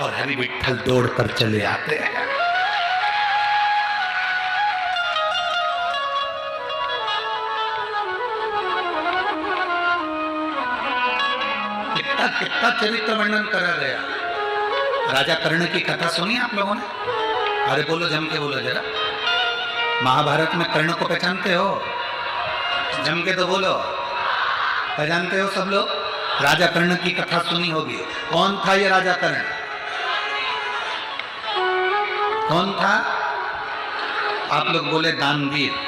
और हरि विठल दौड़ कर चले आते हैं। कितना कितना चरित्र वर्णन करा गया। राजा कर्ण की कथा सुनी आप लोगों ने? अरे बोलो, जम के बोलो जरा। महाभारत में कर्ण को पहचानते हो? जम के तो बोलो, पहचानते हो सब लोग? राजा कर्ण की कथा सुनी होगी। कौन था ये राजा कर्ण? कौन था? आप लोग बोले दानवीर।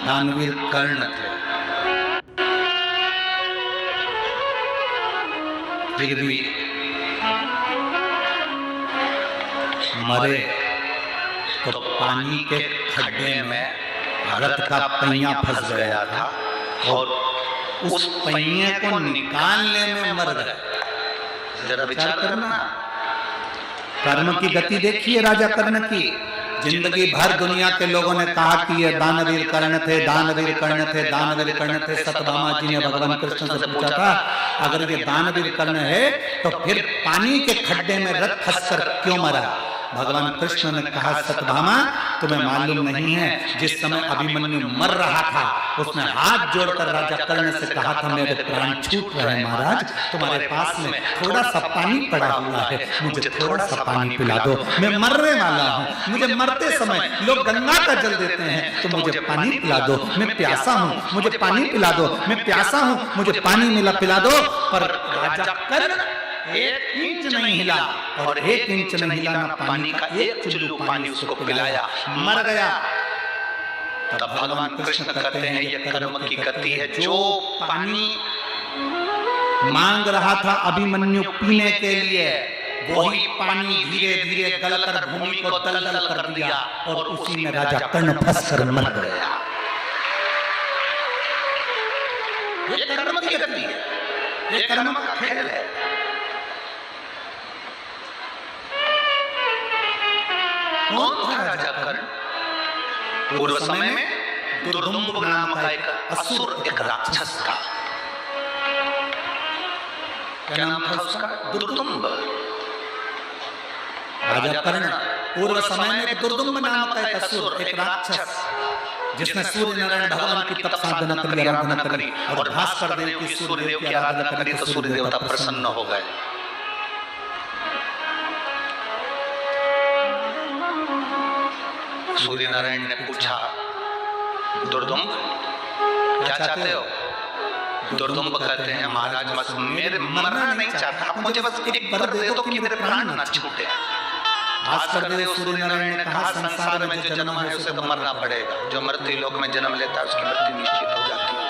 दानवीर कर्ण थे। फिर भी मरे तो पानी के खड्डे में रथ का पहिया फंस गया था और उस पहिए को निकालने में मर गए। जरा विचार करना। कर्म की गति देखिए राजा कर्ण की। जिंदगी भर दुनिया के लोगों ने कहा कि ये दानवीर कर्ण थे, दानवीर कर्ण थे, दानवीर कर्ण थे। सत्यभामा जी ने भगवान कृष्ण से पूछा था, अगर ये दानवीर कर्ण है तो फिर पानी के खड्डे में रथ फंसकर क्यों मरा? भगवान कृष्ण ने कहा, सत्यभामा तुम्हें मालूम नहीं है, जिस समय अभिमन्यु मर रहा था उसने हाथ जोड़कर राजा कर्ण से कहा था, मेरे प्राण छूट रहे हैं महाराज, तुम्हारे पास में थोड़ा सा पानी पड़ा हुआ है, मुझे थोड़ा सा पानी पिला दो, मैं मरने वाला हूँ। मुझे मरते समय लोग गंगा का जल देते हैं, तो मुझे पानी पिला दो, मैं प्यासा हूँ, मुझे पानी पिला दो, मैं प्यासा हूँ, मुझे पानी पिला दो। पर राजा कर्ण एक इंच नहीं हिला, और एक इंच नहीं हिला ना पानी का एक चुल्लू पानी उसको पिलाया, मर गया। तब भगवान कृष्ण कहते हैं, ये कर्म की गति है। जो पानी मांग रहा था अभिमन्यु पीने के लिए, वही पानी धीरे धीरे गलकर भूमि को दलदल कर दिया और उसी में राजा कर्ण फंसकर मर गया। ये कर्म की गति है, ये कर्म का खेल है। कौन था राजा कर्ण? पूर्व समय में दुर्दुम्ब नाम का एक असुर, एक राक्षस था। क्या नाम था उसका? दुर्दुम्ब। राजा कर्ण पूर्व समय में दुर्दुम्ब नाम का एक असुर, एक राक्षस, जिसने सूर्य नारायण भगवान की तप साधना करी, आराधना करी, और भास्कर देव की सूर्य देव की आराधना करी तो सूर्य देवता प्रसन्न हो गए। सूर्य नारायण ने पूछा, दुर्दुम्ब क्या चाहते हो? दुर्दुम्ब कहते हैं, महाराज बस मेरे मरना नहीं चाहता, मुझे बस एक वर दे दो कि मेरे प्राण न छूटे। भास्कर देव सूर्य नारायण ने कहा, संसार में जो जन्म है उसे तो मरना पड़ेगा, जो मृत्यु लोक में जन्म लेता है उसकी मृत्यु निश्चित हो जाती है।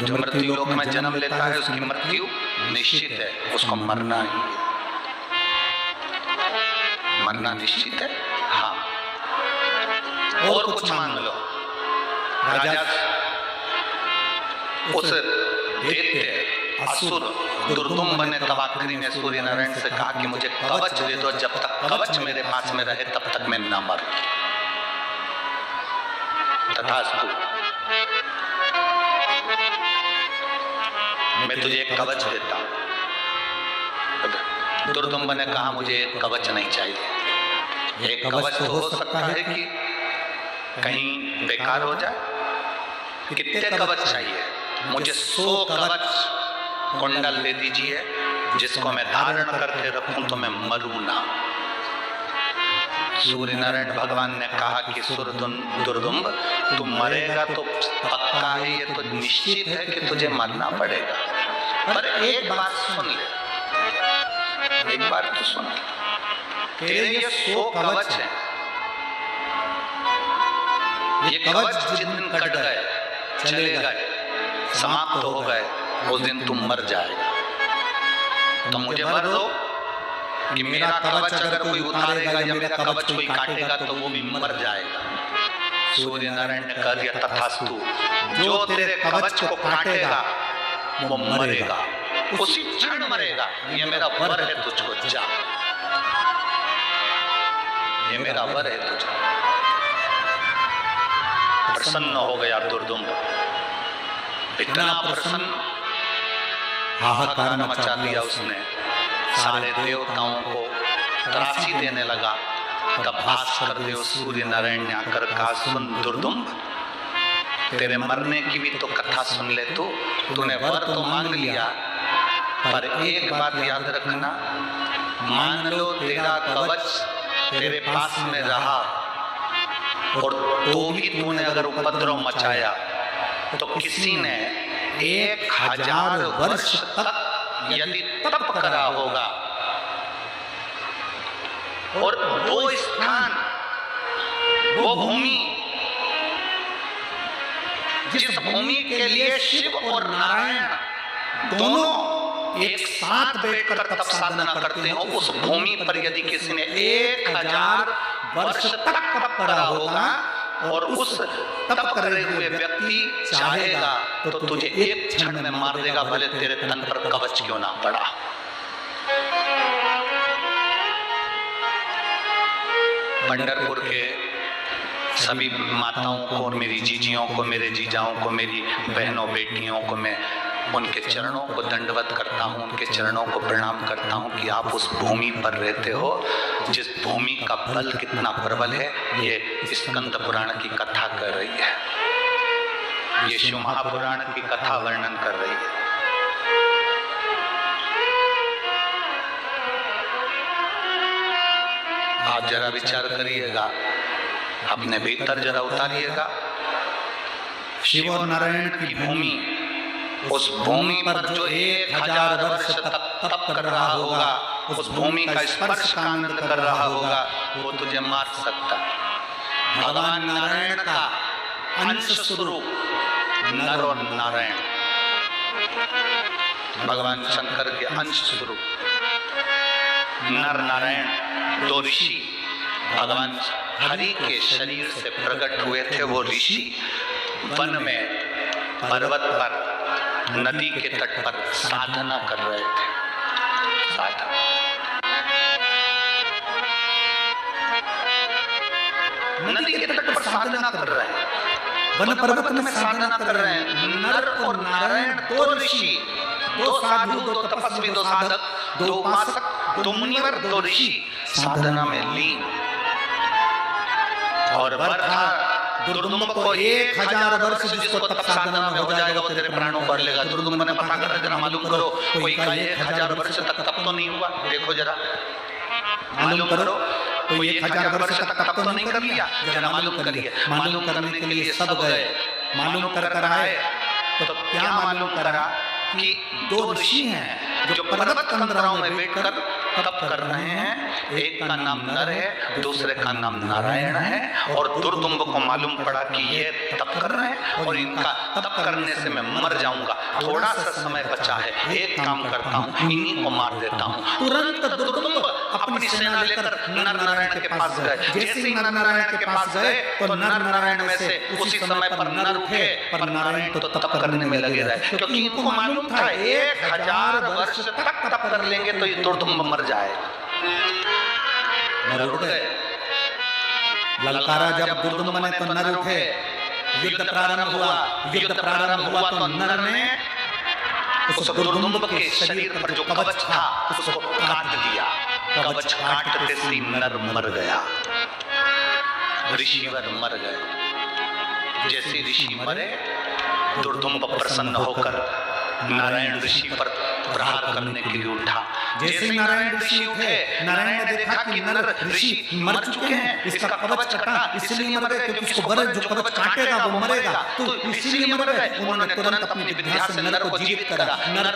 जो मृत्यु लोक में जन्म लेता है उसकी मृत्यु निश्चित है, उसको मरना ही, मरना निश्चित है। हाँ, और कुछ मांग लो। राजा उस दैत्य असुर दुर्दुम्ब ने तब आखिरी में सूर्य नारायण से कहा कि मुझे कवच दे दो, जब तक कवच मेरे पास में रहे तब तक मैं न मरूं। तथास्तु, मैं तुझे एक कवच देता हूं। दुर्दुम्ब ने कहा, मुझे एक कवच नहीं चाहिए। एक कवच तो हो सकता है कि कहीं बेकार हो जाए। कितने कवच चाहिए? मुझे 100 कवच कुंडल दे दीजिए, जिसको मैं धारण करके रखूं तो मैं मरूं ना। सूर्य नारायण भगवान ने कहा कि दुर्दुम्ब, तू मरेगा तो पक्का है, ये तो निश्चित है कि तुझे मरना पड़ेगा। पर एक बात सुन ले, एक बार तो सुन, तेरे ये 100 कवच हैं, ये कवच जिस दिन कट गए, चले गए, समाप्त हो गए, उस दिन तुम मर जाएगा। तो मुझे वर दो कि मेरा कवच अगर कोई उतारेगा या मेरा कवच कोई काटेगा तो वो भी मर जाएगा। सूर्य नारायण ने कह दिया, तथास्तु, जो तेरे कवच को काटेगा वो मरेगा, उसी क्षण मरेगा। ये मेरा वर है तुझको जा, ये मेरा वर है तुझको। प्रसन्न हो गया दुर्दुम्ब, इतना प्रसन्न, हाहाकार मचा दिया उसने, सारे देवताओं को त्रासी देने लगा। तब भास्कर देव सूर्य नारायण ने आकर कहा, सुन दुर्दुम्ब, तेरे मरने की भी तो कथा सुन ले। तूने वर तो मांग लिया, पर एक बात याद रखना, मान लो तेरा कवच तेरे पास में रहा और तो भी तूने अगर उपद्रव मचाया तो किसी ने 1000 वर्ष तक यदि तप करा होगा और वो स्थान, वो भूमि, जिस भूमि के लिए शिव और नारायण दोनों एक साथ बैठकर तप साधना करते हो, उस भूमि पर यदि किसी ने 1000 वर्ष तक तप करा होगा और उस तप करे हुए व्यक्ति चाहेगा तो तुझे एक क्षण में मार देगा, भले तेरे तन पर कवच क्यों ना पड़ा। पंढरपुर के सभी माताओं को और मेरी जीजियों को, मेरे जीजाओं को, मेरी बहनों बेटियों को मैं उनके चरणों को दंडवत करता हूँ, उनके चरणों को प्रणाम करता हूँ कि आप उस भूमि पर रहते हो जिस भूमि का बल कितना प्रबल है। ये स्कंद पुराण की कथा कर रही है, ये शिव महापुराण की कथा वर्णन कर रही है। आप जरा विचार करिएगा, अपने भीतर जरा उतारिएगा। शिव और नारायण की भूमि, उस भूमि पर जो 1000 वर्ष तक तप कर रहा होगा, उस भूमि का स्पर्श का आनंद कर रहा होगा, वो तुझे मार सकता। भगवान नारायण का अंश स्वरूप नर और नारायण, भगवान शंकर के अंश स्वरूप नर नारायण दो ऋषि भगवान हरि के शरीर से प्रकट हुए थे। वो ऋषि वन में, पर्वत पर, नदी के तट पर साधना कर रहे थे। साधना, नदी के तट पर साधना कर रहे हैं, वन पर्वत में साधना कर रहे हैं। नर और नारायण दो ऋषि, दो साधु, दो तपस्वी, दो साधक, दो उपासक, दो मुनिवर, दो ऋषि साधना में लीन। और वर था दुर्दुम्ब को 1000 वर्ष, जिसको तप साधना में हो जाएगा वो तेरे प्राणों को लेगा। दुर्दुम्ब ने पता कर जरा मालूम करो, कोई का 1000 वर्ष तक तप तो नहीं हुआ? देखो जरा मालूम करो, कोई 1000 वर्ष तक तप तो नहीं कर लिया? जरा मालूम करिए। मालूम करने के लिए सब गए, मालूम कर आए तो क्या मालूम करा कि दो ऋषि हैं जो पर्वत कंदराओं में बैठकर तप कर रहे हैं। एक का नाम नर है, दूसरे का नाम नारायण है। और दुर्दुम्ब को मालूम पड़ा कि ये तप कर रहे हैं और इनका तप करने से मैं मर जाऊंगा, थोड़ा सा समय बचा है, एक काम करता हूँ, इन्हीं को मार देता हूँ। तुरंत दुर्दुम्ब अपनी सेना लेकर नर नारायण के पास गए। जैसे ही नर नारायण के पास गए तो नर नारायण में से उसी समय पर नर उठे, पर नारायण तो तप करने में लगे रहे, क्योंकि इनको मालूम था 1000 वर्ष तक तप कर लेंगे तो ये दुर्दुम्ब मर जाएगा। नर उठ गए, ललकारा जब दुर्दुम्ब ने तो नर उठे, युद्ध प्रारंभ हुआ। युद्ध प्रारंभ हुआ तो नर ने उस दुर्दुम्ब के शरीर पर जो कवच था उसको काट दिया। कवच काटते से नर मर गया, ऋषिवर मर गए। जैसे ऋषि मरे, दुर्दुम्ब प्रसन्न होकर नारायण ऋषि पर प्रहार करने के लिए उठा। जैसे नारायण ऋषि उठे, नारायण ने देखा कि नर ऋषि मर चुके हैं, इसका कवच कटा, इसलिए मर गए, क्योंकि इसको वर जो कवच काटेगा वो मरेगा, तो इसलिए मर गए। उन्होंने तुरंत अपनी विद्या से नर को जीवित करा। नर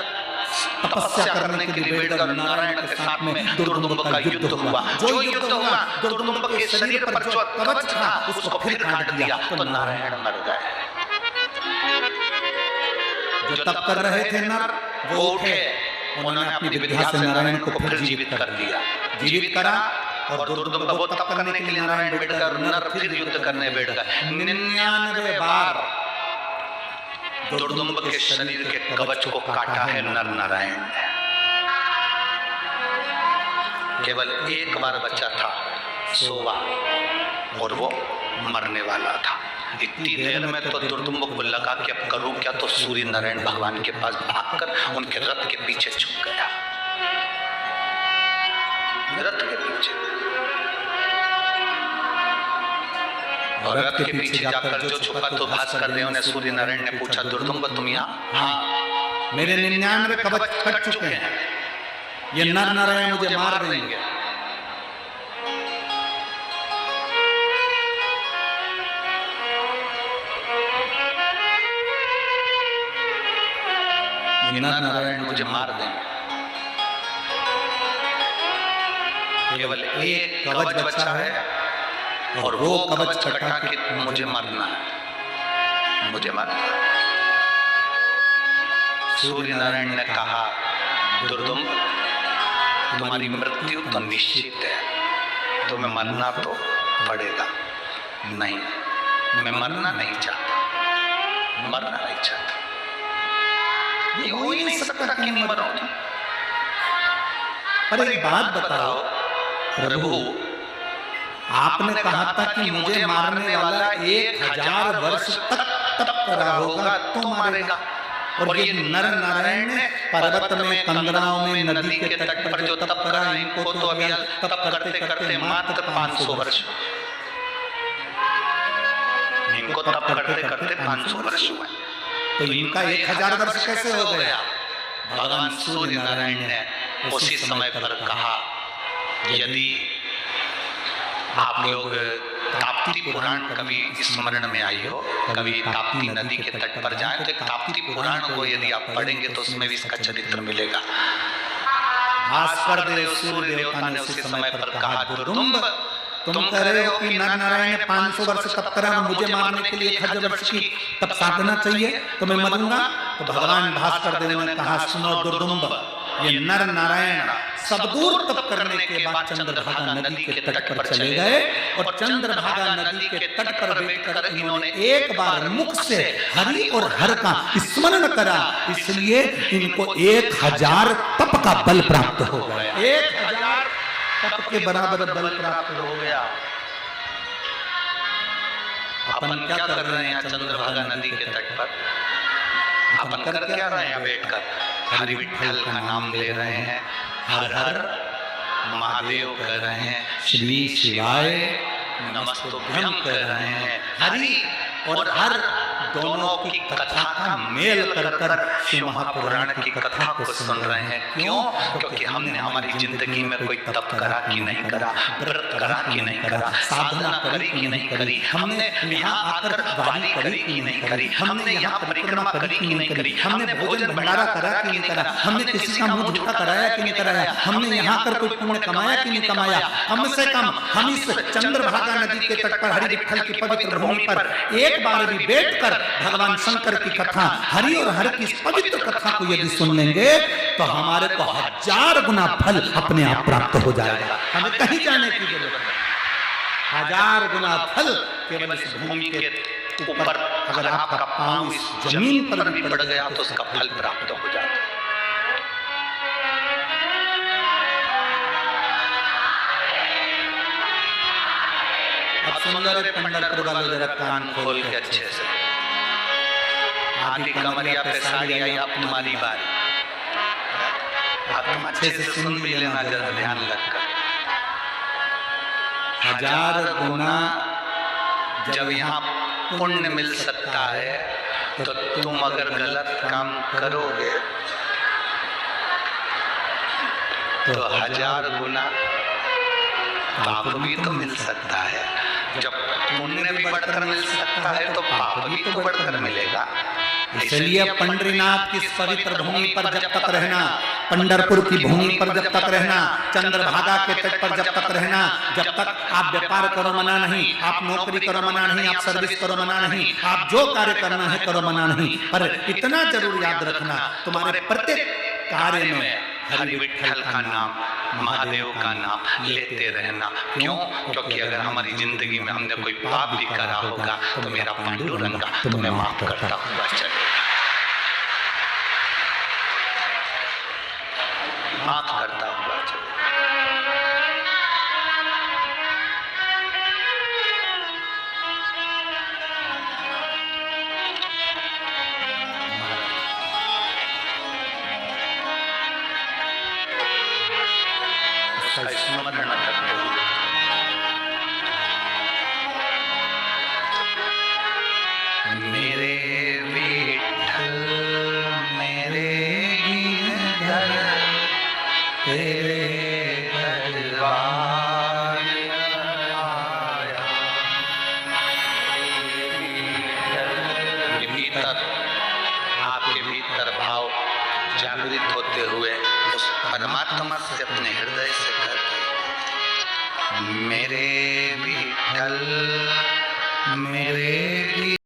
तपस्या करने के लिए बैठ गए। नारायण के साथ में दुर्दुम्ब का युद्ध हुआ। जो युद्ध हुआ, दुर्दुम्ब के शरीर पर जो कवच था उसको फिर काट दिया तो नारायण मर गए। जो तप कर रहे थे नर वो उठे, उन्होंने अपनी विद्या से नारायण को फिर जीवित कर दिया। जीवित करा और दुर्दुम्ब वो तप करने के लिए नारायण बैठ गए, नर फिर युद्ध करने बैठ गए। 99 बार दुर्दुम्ब के शरीर के कवच को काटा है नर नारायण ने। केवल एक बार बचा था सोवा और वो मरने वाला था। इतनी देर में तो दुर्दुम्ब को लगा कि अब करूं क्या, तो सूर्य नारायण भगवान के पास भागकर उनके रथ के पीछे छुप गया। रथ के पीछे, और रथ के पीछे जाकर जो छुपा तो भास्कर देव ने सूर्य नारायण ने पूछा, दुर्दुम्ब तुम यहाँ? हाँ, मेरे 99 कवच कट चुके हैं, ये नर नारायण मुझे मार देंगे। नर नारायण मुझे मार देंगे। केवल एक कवच बचा है और वो कवच कटा के मुझे मारना है, मुझे मारना है। सूर्य नारायण ने कहा, दुर्दुम्ब तुम्हारी मृत्यु तो निश्चित है, तुम्हें मरना तो पड़ेगा। नहीं, मैं मरना नहीं चाहता, मरना नहीं चाहता। ये हो ही नहीं सकता कि नहीं मरोगे। पर एक बात बताओ प्रभु, आपने कहा था कि मुझे मारने वाला 1000 वर्ष तक तप करा होगा तो मारेगा, और ये नर नारायण ने पर्वत में, कंदराओं में, नदी के तट पर जो तप करा, इनको तो अभी तप करते करते मात्र 500 वर्ष, इनको तप करते करते 500 वर्ष हुए, तो इनका 1000 वर्ष कैसे हो गया? भगवान सूर्य नारायण ने उसी समय पर कहा, यदि आप लोग ताप्ती पुराण कभी स्मरण में आई हो, कभी ताप्ती नदी के तट पर जाएं तो ताप्ती पुराण को यदि आप पढ़ेंगे तो उसमें भी इसका चरित्र मिलेगा। भास्कर देव सूर्य देवता ने उसी समय पर कहा, दुर्दुम्ब तुम कह रहे हो कि नर नारायण ने 500 वर्ष तप करा, मुझे मारने के लिए 1000 वर्ष की तप साधना चाहिए तो मैं मरूंगा। तो भगवान भास्कर देव ने कहा, सुनो दुर्दुम्ब, ये नर नारायण सब दूर तप करने के बाद चंद्रभागा नदी के तट पर चले गए, और चंद्रभागा नदी के तट पर बैठकर इन्होंने एक बार मुख से हरि और हर का स्मरण करा, इसलिए इनको 1000 तप का बल प्राप्त हो गया। 1000 तप के बराबर बल प्राप्त हो गया। अपन क्या कर रहे हैं चंद्रभागा नदी के तट पर? अपन कर क्या रहे हैं? बैठकर हरि विठ्ठल का नाम ले रहे हैं, हर हर महादेव कह रहे हैं, श्री शिवाय नमस्तुभ्यम कह रहे हैं। हरि और हर दोनों की कथा का मेल कर कर शिव महापुराण की कथा को सुन रहे हैं। क्यों? क्योंकि हमने हमारी जिंदगी में कोई तप करा कि नहीं करा, व्रत करा कि नहीं करा, साधना करी कि नहीं करी, हमने यहाँ आकर वाणी करी कि नहीं करी, हमने यहाँ परिक्रमा करी कि नहीं करी, हमने भोजन भंडारा करा कि नहीं करा, हमने किसी का मुंह झूठा कराया कि नहीं कराया, हमने यहाँ कर कोई पुण्य कमाया कि नहीं कमाया। कम से कम हम इस चंद्रभागा नदी के तट पर हरि विठ्ठल की पवित्र भूमि पर एक बार भी बैठकर भगवान शंकर की कथा, हरि और हर की पवित्र कथा को यदि सुन लेंगे तो हमारे को 1000 गुना फल अपने आप प्राप्त हो जाएगा। हमें कहीं जाने की जरूरत नहीं। 1000 गुना फल केवल इस भूमि के ऊपर, अगर आपका पांव इस जमीन पर भी पड़ गया तो उसका फल प्राप्त हो जाता है। अब सुंदर पंढरपुर वाले जरा कान खोल के अच्छे से, आदि कमरिया पे साड़ी आई, अब तुम्हारी बारी, तुम अच्छे से सुन भी लेना जरा ध्यान लगकर। 1000 गुना जब यहाँ पुण्य मिल सकता है तो तुम अगर गलत काम करोगे तो 1000 गुना पाप भी तो मिल सकता है। जब पुण्य भी बढ़कर मिल सकता है तो पाप भी तो बढ़कर मिलेगा। इसलिए पंढरीनाथ की पवित्र भूमि पर जब तक रहना, पंढरपुर की भूमि पर जब तक रहना, चंद्रभागा के तट पर जब तक रहना, जब तक आप व्यापार करो मना नहीं, आप नौकरी करो मना नहीं, आप सर्विस करो मना नहीं, आप जो कार्य करना है करो मना नहीं, पर इतना जरूर याद रखना, तुम्हारे प्रत्येक कार्य में हरि विठ्ठल का नाम, महादेव का नाम लेते रहना। क्यों? क्योंकि अगर हमारी जिंदगी में हमने कोई पाप भी करा होगा तो मेरा पांडुरंग तुम्हें माफ करता हुआ चलेगा। माफ करता हुआ चले। उसका स्मरण करते हुए मेरे विठ्ठल मेरे गिरधर तेरे दरबार आया। भीतर आपके भीतर भाव जागृत होते हुए उस परमात्मा से अपने हृदय से कहते, मेरे विठ्ठल मेरे